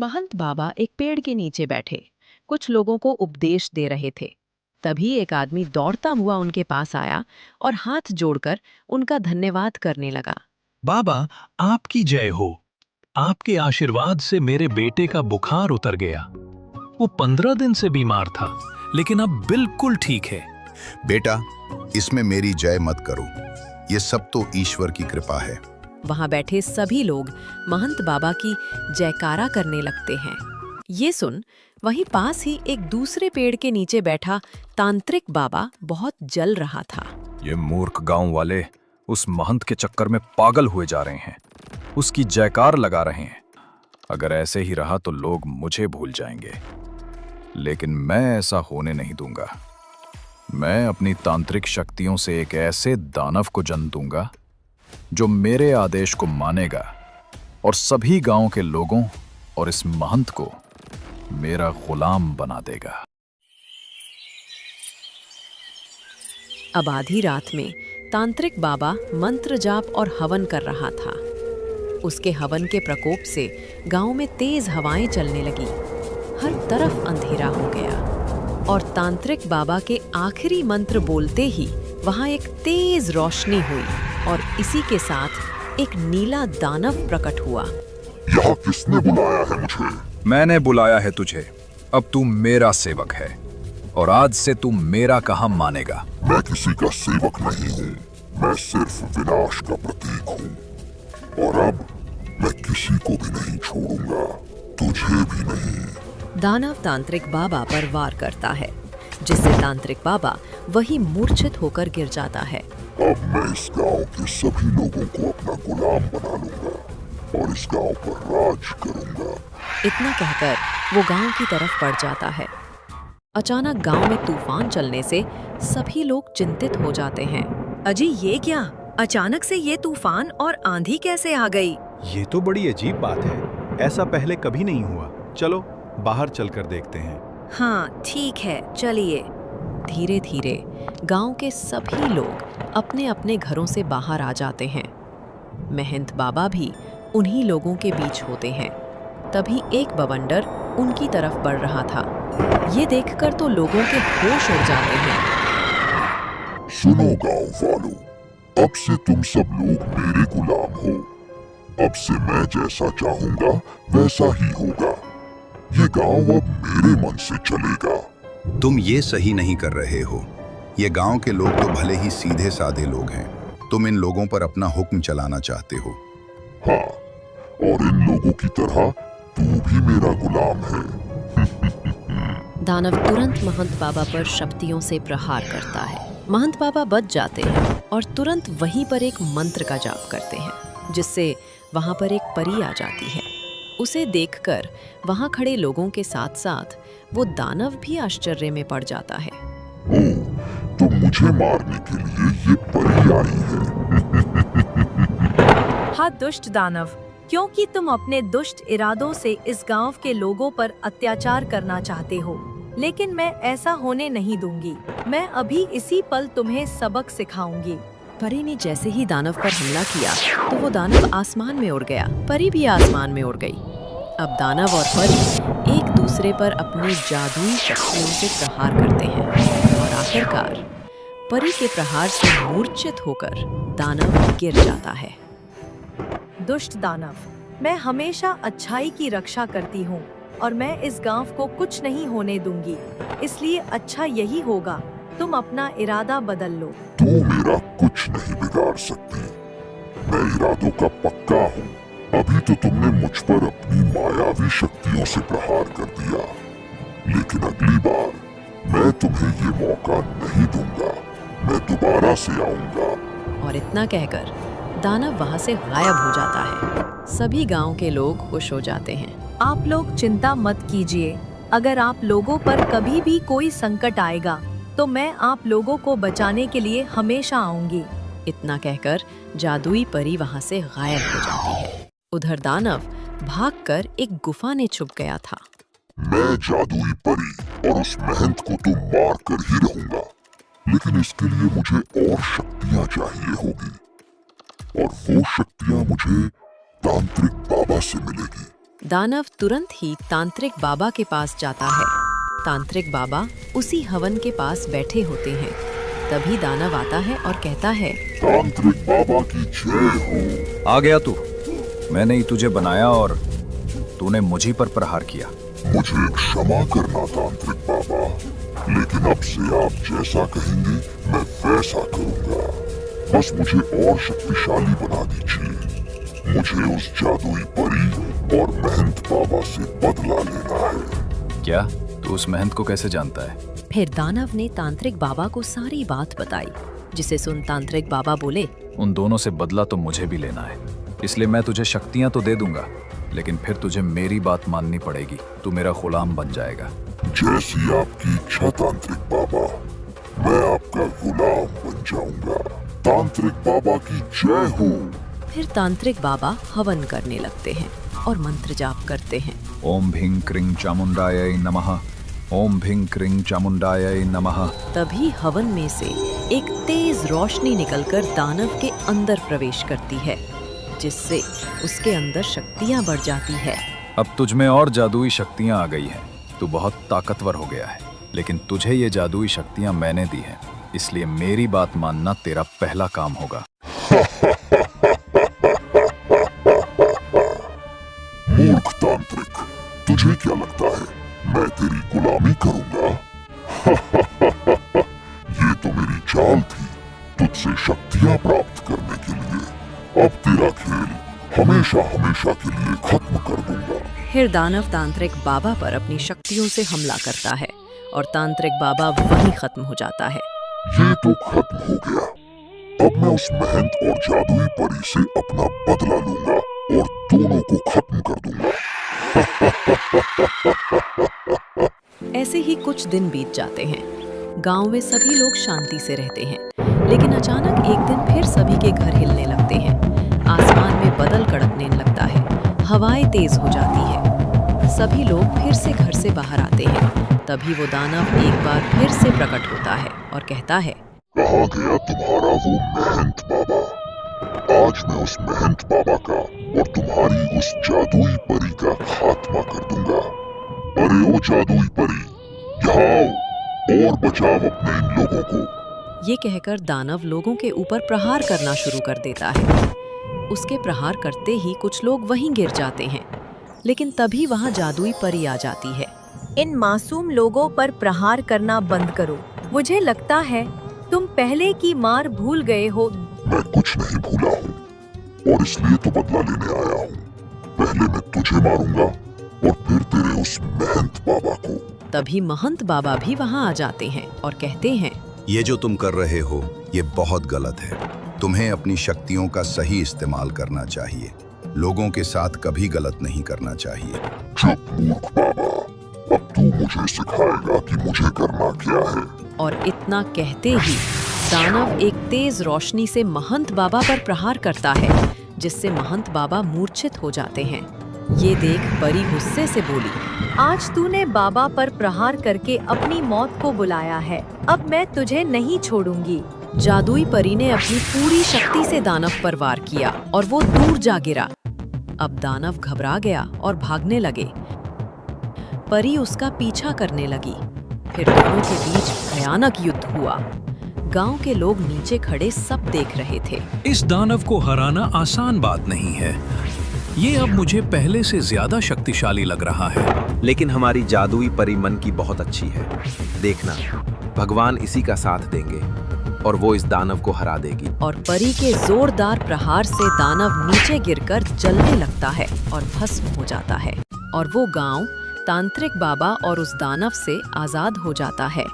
महंत बाबा एक पेड़ के नीचे बैठे कुछ लोगों को उपदेश दे रहे थे। तभी एक आदमी दौड़ता हुआ उनके पास आया और हाथ जोड़कर उनका धन्यवाद करने लगा। बाबा, आपकी जय हो। आपके आशीर्वाद से मेरे बेटे का बुखार उतर गया। वो 15 दिन से बीमार था, लेकिन अब बिल्कुल ठीक है। बेटा, इसमें मेरी जय मत करो। ये सब तो ईश्वर की कृपा है। वहां बैठे सभी लोग महंत बाबा की जयकारा करने लगते हैं। ये सुन वहीं पास ही एक दूसरे पेड़ के नीचे बैठा तांत्रिक बाबा बहुत जल रहा था। ये मूर्ख गांव वाले उस महंत के चक्कर में पागल हुए जा रहे हैं, उसकी जयकार लगा रहे हैं। अगर ऐसे ही रहा तो लोग मुझे भूल जाएंगे, लेकिन मैं ऐसा होने नहीं दूंगा। मैं अपनी तांत्रिक शक्तियों से एक ऐसे दानव को जन्म दूंगा जो मेरे आदेश को मानेगा और सभी गांव के लोगों और इस महंत को मेरा गुलाम बना देगा। अब आधी रात में तांत्रिक बाबा मंत्र जाप और हवन कर रहा था। उसके हवन के प्रकोप से गांव में तेज हवाएं चलने लगी। हर तरफ अंधेरा हो गया और तांत्रिक बाबा के आखिरी मंत्र बोलते ही वहां एक तेज रोशनी हुई और इसी के साथ एक नीला दानव प्रकट हुआ। यहाँ किसने बुलाया है मुझे? मैंने बुलाया है तुझे। अब तू मेरा सेवक है और आज से तू मेरा कहा मानेगा। मैं किसी का सेवक नहीं हूँ, मैं सिर्फ विनाश का प्रतीक हूँ। और अब मैं किसी को भी नहीं छोड़ूंगा, तुझे भी नहीं। दानव तांत्रिक बाबा पर वार करता है, जिससे तांत्रिक बाबा वही मूर्छित होकर गिर जाता है। अब मैं इस गांव के सभी लोगों को अपना गुलाम बना लूंगा और इस गांव पर राज करूंगा। इतना कहकर वो गांव की तरफ बढ़ जाता है। अचानक गांव में तूफान चलने से सभी लोग चिंतित हो जाते हैं। अजी, ये क्या? अचानक से ये तूफान और आंधी कैसे आ गई? ये तो बड़ी अजीब बात है, ऐसा पहले कभी नहीं हुआ। चलो बाहर चलकर देखते हैं। हाँ ठीक है, चलिए। धीरे धीरे गांव के सभी लोग अपने अपने घरों से बाहर आ जाते हैं। महंत बाबा भी उन्हीं लोगों के बीच होते हैं। तभी एक बवंडर उनकी तरफ बढ़ रहा था। ये देखकर तो लोगों के होश उड़ जाते हैं। सुनो गांव वालों, अब से तुम सब लोग मेरे गुलाम हो। अब से मैं जैसा चाहूंगा वैसा ही होगा। ये गांव अब मेरे मन से चलेगा। तुम ये सही नहीं कर रहे हो। ये गांव के लोग तो भले ही सीधे साधे लोग हैं, तुम इन लोगों पर अपना हुक्म चलाना चाहते हो। हाँ, और इन लोगों की तरह तू भी मेरा गुलाम है। दानव तुरंत महंत बाबा पर शक्तियों से प्रहार करता है। महंत बाबा बच जाते हैं और तुरंत वहीं पर एक मंत्र का जाप करते हैं, जिससे वहां पर एक परी आ जाती है। उसे देखकर वहां खड़े लोगों के साथ साथ वो दानव भी आश्चर्य में पड़ जाता है। ओह, तो मुझे मारने के लिए ये परी आई है। हाँ दुष्ट दानव, क्योंकि तुम अपने दुष्ट इरादों से इस गांव के लोगों पर अत्याचार करना चाहते हो, लेकिन मैं ऐसा होने नहीं दूंगी। मैं अभी इसी पल तुम्हें सबक सिखाऊंगी। परी ने जैसे ही दानव पर हमला किया तो वो दानव आसमान में उड़ गया। परी भी आसमान में उड़ गई। अब दानव और परी एक दूसरे पर अपनी जादुई शक्तियों से प्रहार करते हैं और आखिरकार परी के प्रहार से मूर्छित होकर दानव गिर जाता है। दुष्ट दानव, मैं हमेशा अच्छाई की रक्षा करती हूँ और मैं इस गांव को कुछ नहीं होने दूंगी। इसलिए अच्छा यही होगा तुम अपना इरादा बदल लो। तू मेरा कुछ नहीं बिगाड़ सकती। मैं इरादों का पक्का हूँ। अभी तो तुमने मुझ पर अपनी मायावी शक्तियों से प्रहार कर दिया, लेकिन अगली बार मैं तुम्हें ये मौका नहीं दूंगा। मैं दोबारा से आऊंगा। और इतना कहकर दानव वहां से गायब हो जाता है। सभी गांव के लोग खुश हो जाते हैं। आप लोग चिंता मत कीजिए। अगर आप लोगों पर कभी भी कोई संकट आएगा तो मैं आप लोगों को बचाने के लिए हमेशा आऊंगी। इतना कहकर जादुई परी वहां से गायब हो जाती है। उधर दानव भागकर एक गुफा में छुप गया था। मैं जादुई परी और उस महंत को तो मार कर ही रहूंगा, लेकिन इसके लिए मुझे और शक्तियां चाहिए होगी, और वो शक्तियां मुझे तांत्रिक बाबा से मिलेगी। दानव तुरंत ही तांत्रिक बाबा के पास जाता है। तांत्रिक बाबा उसी हवन के पास बैठे होते हैं। तभी दानव आता है और कहता है, तांत्रिक बाबा की जय हो। आ गया तू। मैंने ही तुझे बनाया और तूने मुझी पर प्रहार किया। मुझे क्षमा करना तांत्रिक बाबा, लेकिन अब से आप जैसा कहेंगे मैं वैसा करूंगा। बस मुझे और शक्तिशाली बना दीजिए। मुझे उस जादुई परी और महंत बाबा से बदला लेना है। क्या तू उस महंत को कैसे जानता है? फिर दानव ने तांत्रिक बाबा को सारी बात बताई, जिसे सुन तांत्रिक बाबा बोले, उन दोनों से बदला तो मुझे भी लेना है, इसलिए मैं तुझे शक्तियां तो दे दूंगा, लेकिन फिर तुझे मेरी बात माननी पड़ेगी। तू मेरा गुलाम बन जाएगा। जैसी आपकी इच्छा तांत्रिक बाबा, मैं आपका गुलाम बन जाऊंगा। तांत्रिक बाबा की जय हो। फिर तांत्रिक बाबा हवन करने लगते हैं और मंत्र जाप करते हैं। ओम भिंग क्रिंग चामुंडाय नमः। ओम भिंग क्रिंग चामुंडाय नमः। तभी हवन में से एक तेज रोशनी निकलकर दानव के अंदर प्रवेश करती है, जिससे उसके अंदर शक्तियां बढ़ जाती है। अब तुझ में और जादुई शक्तियां आ गई हैं। तू बहुत ताकतवर हो गया है, लेकिन तुझे ये जादुई शक्तियां मैंने दी हैं, इसलिए मेरी बात मानना तेरा पहला काम होगा। मूर्ख तांत्रिक, तुझे क्या लगता है मैं तेरी गुलामी करूंगा? ये तो मेरी चाल थी, तुझसे शक्तियां प्राप्त करने के लिए। अब तेरा खेल हमेशा हमेशा के लिए खत्म कर दूंगा। फिर दानव तांत्रिक बाबा पर अपनी शक्तियों से हमला करता है और तांत्रिक बाबा वहीं खत्म हो जाता है। ये तो खत्म हो गया। अब मैं उस महंत और जादुई परी से अपना बदला लूंगा और दोनों को खत्म कर दूंगा। ऐसे ही कुछ दिन बीत जाते हैं। गांव में सभी लोग शांति से रहते हैं, लेकिन अचानक एक दिन फिर सभी के घर हिलने लगते हैं। आसमान में बादल कड़कने लगता है, हवाएं तेज हो जाती है। सभी लोग फिर से घर से बाहर आते हैं। तभी वो दानव एक बार फिर से प्रकट होता है और कहता है, कहाँ गया तुम्हारा वो महंत बाबा? आज मैं उस महंत बाबा का और तुम्हारी उस जादुई परी का खात्मा कर दूंगा। अरे ओ जादुई परी, यहाँ आओ और बचाओ अपने इन लोगों को। ये कहकर दानव लोगों के ऊपर प्रहार करना शुरू कर देता है। उसके प्रहार करते ही कुछ लोग वहीं गिर जाते हैं, लेकिन तभी वहाँ जादुई परी आ जाती है। इन मासूम लोगों पर प्रहार करना बंद करो। मुझे लगता है तुम पहले की मार भूल गए हो। मैं कुछ नहीं भूला हूँ और इसलिए तो बदला लेने आया हूँ। पहले मैं तुझे मारूंगा और फिर तेरे उस महंत बाबा को। तभी महंत बाबा भी वहाँ आ जाते हैं और कहते हैं, ये जो तुम कर रहे हो ये बहुत गलत है। तुम्हें अपनी शक्तियों का सही इस्तेमाल करना चाहिए। लोगों के साथ कभी गलत नहीं करना चाहिए। चुप मूर्ख बाबा, अब तू मुझे सिखाएगा कि मुझे करना क्या है। और इतना कहते ही दानव एक तेज रोशनी से महंत बाबा पर प्रहार करता है, जिससे महंत बाबा मूर्छित हो जाते हैं। ये देख परी गुस्से से बोली, आज तूने बाबा पर प्रहार करके अपनी मौत को बुलाया है। अब मैं तुझे नहीं छोड़ूंगी। जादुई परी ने अपनी पूरी शक्ति से दानव पर वार किया और वो दूर जा गिरा। अब दानव घबरा गया और भागने लगे। परी उसका पीछा करने लगी। फिर दोनों के बीच भयानक युद्ध हुआ। गांव के लोग नीचे खड़े सब देख रहे थे। इस दानव को हराना आसान बात नहीं है। ये अब मुझे पहले से ज्यादा शक्तिशाली लग रहा है। लेकिन हमारी जादुई परी मन की बहुत अच्छी है। देखना, भगवान इसी का साथ देंगे और वो इस दानव को हरा देगी। और परी के जोरदार प्रहार से दानव नीचे गिरकर जलने लगता है और भस्म हो जाता है। और वो गांव तांत्रिक बाबा और उस दानव से आजाद हो जाता है।